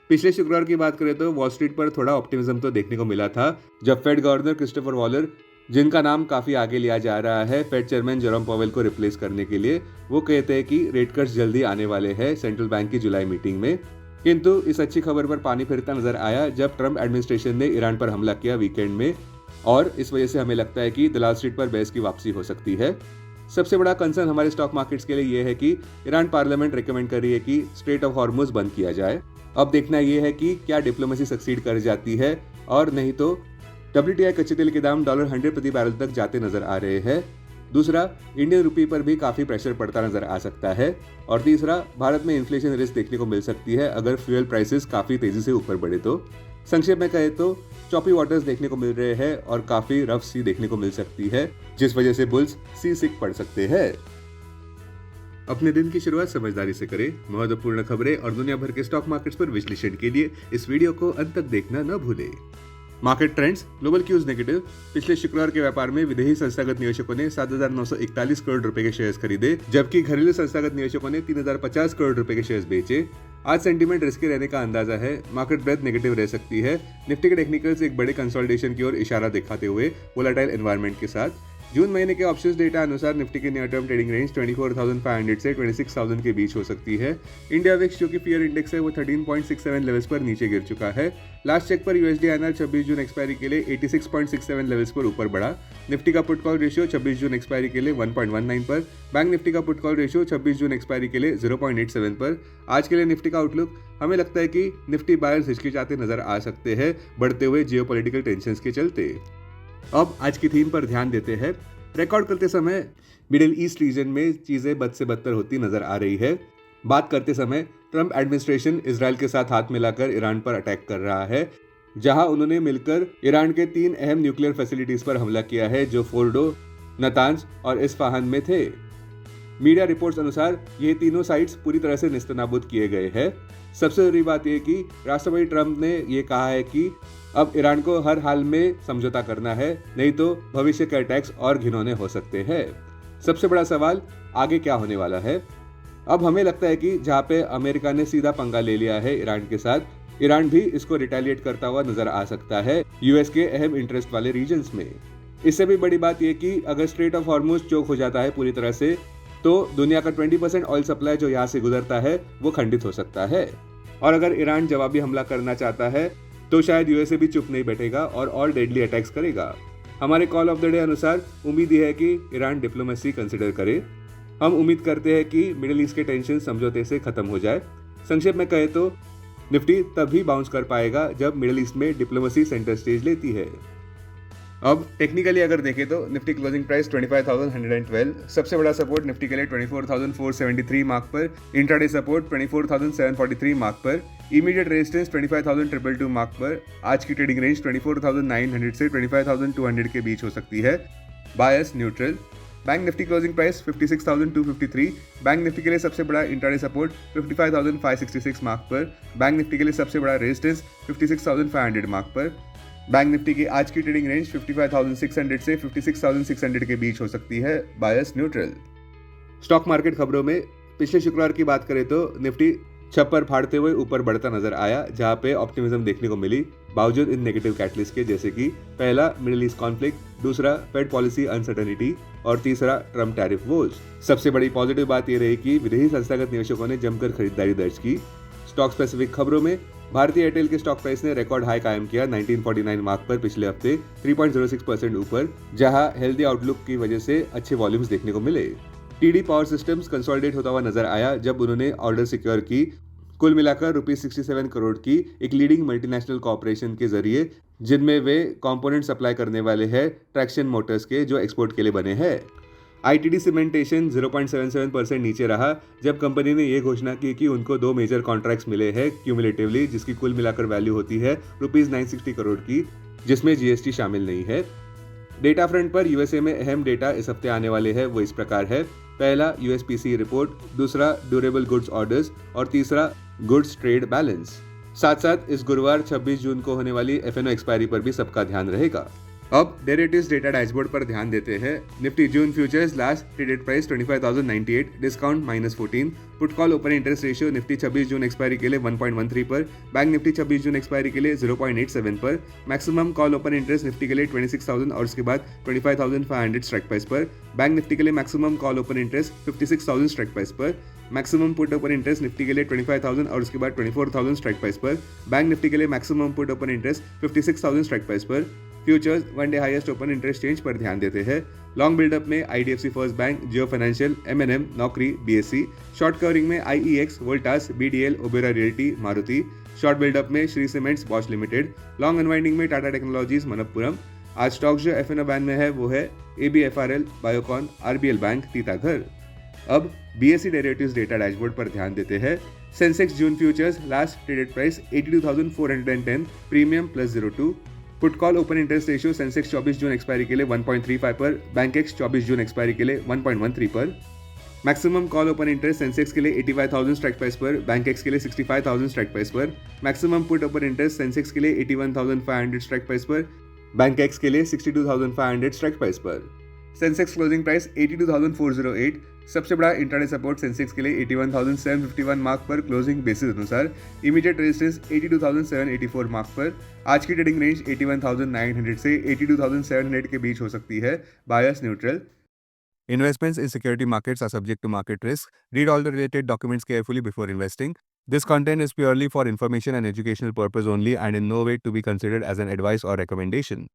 पिछले शुक्रवार की बात करें तो वॉल स्ट्रीट पर थोड़ा ऑप्टिमिज्म तो देखने को मिला था, जब फेड गवर्नर क्रिस्टोफर वॉलर, जिनका नाम काफी आगे लिया जा रहा है फेड चेयरमैन जेरोम पावेल को रिप्लेस करने के लिए, वो कहते हैं कि रेट कट्स जल्दी आने वाले हैं सेंट्रल बैंक की जुलाई मीटिंग में। किंतु इस अच्छी खबर पर पानी फिरता नजर आया जब ट्रंप एडमिनिस्ट्रेशन ने ईरान पर हमला किया वीकेंड में, और इस वजह से हमें लगता है कि दलाल स्ट्रीट पर बहस की वापसी हो सकती है। सबसे बड़ा कंसर्न हमारे स्टॉक मार्केट्स के लिए यह है कि ईरान पार्लियामेंट रिकमेंड कर रही है कि स्ट्रेट ऑफ हॉर्मुज बंद किया जाए। अब देखना यह है कि क्या डिप्लोमेसी सक्सीड कर जाती है, और नहीं तो WTI कच्चे तेल के दाम $100 प्रति बैरल तक जाते नजर आ रहे हैं। दूसरा, इंडियन रुपी पर भी काफी प्रेशर पड़ता नजर आ सकता है। और तीसरा, भारत में इन्फ्लेशन रिस्क देखने को मिल सकती है अगर फ्यूल प्राइसेस काफी तेजी से ऊपर बढ़े तो। संक्षेप में कहे तो चॉपी वाटर्स देखने को मिल रहे हैं और काफी रफ सी देखने को मिल सकती है, जिस वजह से बुल्स सी सिक पड़ सकते हैं। अपने दिन की शुरुआत समझदारी से करें। महत्वपूर्ण खबरें और दुनिया भर के स्टॉक मार्केट्स पर विश्लेषण के लिए इस वीडियो को अंत तक देखना न भूलें। Market trends, global cues negative. पिछले शुक्रवार के व्यापार में विदेशी संस्थागत निवेशकों ने 7,941 करोड़ रुपए के शेयर्स खरीदे, जबकि घरेलू संस्थागत निवेशकों ने 3,050 करोड़ रुपए के शेयर्स बेचे। आज सेंटीमेंट रिस्की रहने का अंदाजा है, मार्केट ब्रेथ नेगेटिव रह सकती है। निफ्टी के टेक्निकल्स एक बड़े कंसोलिडेशन की ओर इशारा दिखाते हुए वोलेटाइल एनवायरनमेंट के साथ। जून महीने के ऑप्शंस डेटा अनुसार निफ्टी की नियर टर्म ट्रेडिंग रेंज 24,500 से 26,000 के बीच हो सकती है। इंडिया विक्स जो कि फियर इंडेक्स है वो 13.67 लेवल्स पर नीचे गिर चुका है। लास्ट चेक पर USD INR 26 जून एक्सपायरी के लिए 86.67 लेवल्स पर ऊपर बढ़ा। निफ्टी का put call ratio 26 June expiry के लिए 1.19 पर। बैंक निफ्टी का put call ratio 26 June expiry के लिए 0.87 पर। आज के लिए निफ्टी का आउटलुक, हमें लगता है कि निफ्टी बायर्स हिचकिचाते नजर आ सकते हैं बढ़ते हुए जियोपॉलिटिकल टेंशंस के चलते। अब आज की थीम पर ध्यान देते हैं। रिकॉर्ड करते समय मिडिल ईस्ट रीजन में चीजें बद से बदतर होती नजर आ रही है। बात करते समय ट्रंप एडमिनिस्ट्रेशन इजराइल के साथ हाथ मिलाकर ईरान पर अटैक कर रहा है, जहां उन्होंने मिलकर ईरान के 3 अहम न्यूक्लियर फैसिलिटीज पर हमला किया है जो फोर्डो, नतांज और इस्फहान में थे। मीडिया रिपोर्ट्स अनुसार ये तीनों साइट्स पूरी तरह से निस्तनाबूद किए गए हैं। सबसे जरूरी बात यह कि राष्ट्रपति ट्रंप ने ये कहा है कि अब ईरान को हर हाल में समझौता करना है, नहीं तो भविष्य के अटैक्स और घिनौने हो सकते हैं। सबसे बड़ा सवाल, आगे क्या होने वाला है? अब हमें लगता है कि जहां पे अमेरिका ने सीधा पंगा ले लिया है ईरान के साथ, ईरान भी इसको रिटेलिएट करता हुआ नजर आ सकता है यूएस के अहम इंटरेस्ट वाले रीजन्स में। इससे भी बड़ी बात यह कि अगर स्ट्रेट ऑफ हॉर्मुज चोक हो जाता है पूरी तरह से, तो दुनिया का 20% ऑयल सप्लाई जो यहाँ से गुजरता है वो खंडित हो सकता है। और अगर ईरान जवाबी हमला करना चाहता है तो शायद यूएसए भी चुप नहीं बैठेगा और डेडली अटैक्स करेगा। हमारे कॉल ऑफ द डे अनुसार उम्मीद यह है कि ईरान डिप्लोमेसी कंसिडर करे। हम उम्मीद करते हैं कि मिडिल ईस्ट के टेंशन समझौते से खत्म हो जाए। संक्षेप में कहे तो निफ्टी तभी बाउंस कर पाएगा जब मिडिल ईस्ट में डिप्लोमेसी सेंटर स्टेज लेती है। अब टेक्निकली अगर देखें तो निफ्टी क्लोजिंग प्राइस 25,112, सबसे बड़ा सपोर्ट निफ्टी के लिए 24,473 मार्क पर, इंट्राडे सपोर्ट 24,743 मार्क पर, इमीडिएट रेजिस्टेंस 25,222 मार्क पर। आज की ट्रेडिंग रेंज 24,900 से 25,200 के बीच हो सकती है। Bias neutral. Bank Nifty closing price 56,253, bank Nifty के लिए सबसे बड़ा इंट्राडे सपोर्ट 55,566 मार्क पर, बैंक निफ्टी के लिए सबसे बड़ा रेजिस्टेंस 56,500 मार्क पर। बैंक निफ्टी की आज की ट्रेडिंग रेंज 55,600 से 56,600 के बीच हो सकती है। Bias neutral. स्टॉक मार्केट खबरों में पिछले शुक्रवार की बात करें तो निफ्टी छप्पर फाड़ते हुए ऊपर बढ़ता नजर आया, जहां पे ऑप्टिमिज्म देखने को मिली बावजूद इन नेगेटिव कैटलिस्ट के, जैसे कि पहला मिडिल ईस्ट कॉन्फ्लिक्ट, दूसरा फेड पॉलिसी अनसर्टेनिटी और तीसरा ट्रम्प टैरिफ वॉर्स। सबसे बड़ी पॉजिटिव बात यह रही कि विदेशी संस्थागत निवेशकों ने जमकर खरीदारी दर्ज की। स्टॉक स्पेसिफिक खबरों में भारतीय एयरटेल के स्टॉक प्राइस ने रिकॉर्ड हाई कायम किया 1949 मार्क पर पिछले हफ्ते 3.06% ऊपर, जहां हेल्दी आउटलुक की वजह से अच्छे वॉल्यूम्स देखने को मिले। टीडी पावर सिस्टम्स कंसोलिडेट होता हुआ नजर आया जब उन्होंने ऑर्डर सिक्योर की, कुल मिलाकर ₹67 करोड़ की एक लीडिंग मल्टीनेशनल कॉर्पोरेशन के जरिए, जिनमें वे कंपोनेंट सप्लाई करने वाले हैं ट्रैक्शन मोटर्स के जो एक्सपोर्ट के लिए बने हैं। ITD सीमेंटेशन 0.77% नीचे रहा जब कंपनी ने यह घोषणा की कि उनको 2 मेजर कॉन्ट्रैक्ट्स मिले हैं क्यूमुलेटिवली, जिसकी कुल मिलाकर वैल्यू होती है ₹960 करोड़ की, जिसमें GST शामिल नहीं है। डेटा फ्रंट पर यूएसए में अहम डेटा इस हफ्ते आने वाले हैं, वो इस प्रकार है। पहला USPCE रिपोर्ट, दूसरा ड्यूरेबल गुड्स ऑर्डर्स और तीसरा गुड्स ट्रेड बैलेंस। साथ साथ इस गुरुवार 26 जून को होने वाली FNO एक्सपायरी पर भी सबका ध्यान रहेगा। अब डेरिवेटिव्स डेटा डैशबोर्ड पर ध्यान देते हैं। Nifty June futures last traded price 25,098, discount -14। Put call open interest ratio Nifty 26 June expiry के लिए 1.13 पर, बैंक निफ्टी 26 जून एक्सपायरी के लिए 0.87 पर, maximum call open interest Nifty के लिए 26,000 और उसके बाद 25,500 स्ट्राइक प्राइस पर, बैंक निफ्टी के लिए maximum call open interest 56,000 strike price पर, maximum put open interest Nifty के लिए 25,000 और उसके बाद 24,000 स्ट्राइक प्राइस पर, बैंक निफ्टी के लिए maximum put open interest 56,000 strike price पर। Futures one day highest open interest change पर ध्यान देते हैं। लॉन्ग बिल्डअप में आईडीएफसी फर्स्ट बैंक, जियो फाइनेंशियल, एमएनएम, नौकरी, बीएससी। शॉर्ट कवरिंग में आईईएक्स, वोल्टास, बीडीएल, ओबेरा रियल्टी, मारुति। शॉर्ट बिल्डअप में Shri cements, Bosch limited. Long unwinding में टाटा टेक्नोलॉजीज, मनप्पुरम। आज स्टॉक जो एफएनओ बैन में है वो है ABFRL, Biocon, RBL bank, Titagarh. अब बीएससी डेरिवेटिव्स डेटा डैशबोर्ड पर ध्यान देते हैं। Sensex June futures last traded price 82,410, premium +02। Put call open interest ratio Sensex 24 June expiry के लिए 1.35 पर, बैंक एक्स 24 जून एक्सपायरी के लिए 1.13 पर। Maximum call open interest Sensex के लिए 85,000 स्ट्राइक प्राइस पर, बैंक एक्स के लिए 65,000 स्ट्राइक प्राइस पर। Maximum put open interest Sensex के लिए 81,500 स्ट्राइक प्राइस पर, बैंक एक्स के लिए 62,500 स्ट्राइक प्राइस पर। Sensex closing price 82,408। सबसे बड़ा इंट्राडे सपोर्ट सेंसेक्स के लिए 81,751 मार्क पर क्लोजिंग बेसिस अनुसार। इमीडिएट रेजिस्टेंस 82,784 मार्क पर। आज की ट्रेडिंग रेंज 81,900 से 82,700 के बीच हो सकती है। Bias neutral. Investments in security markets are subject to market risk. Read all the related documents carefully before investing. This content is purely for information and educational purpose only and in no way to be considered as an advice or recommendation.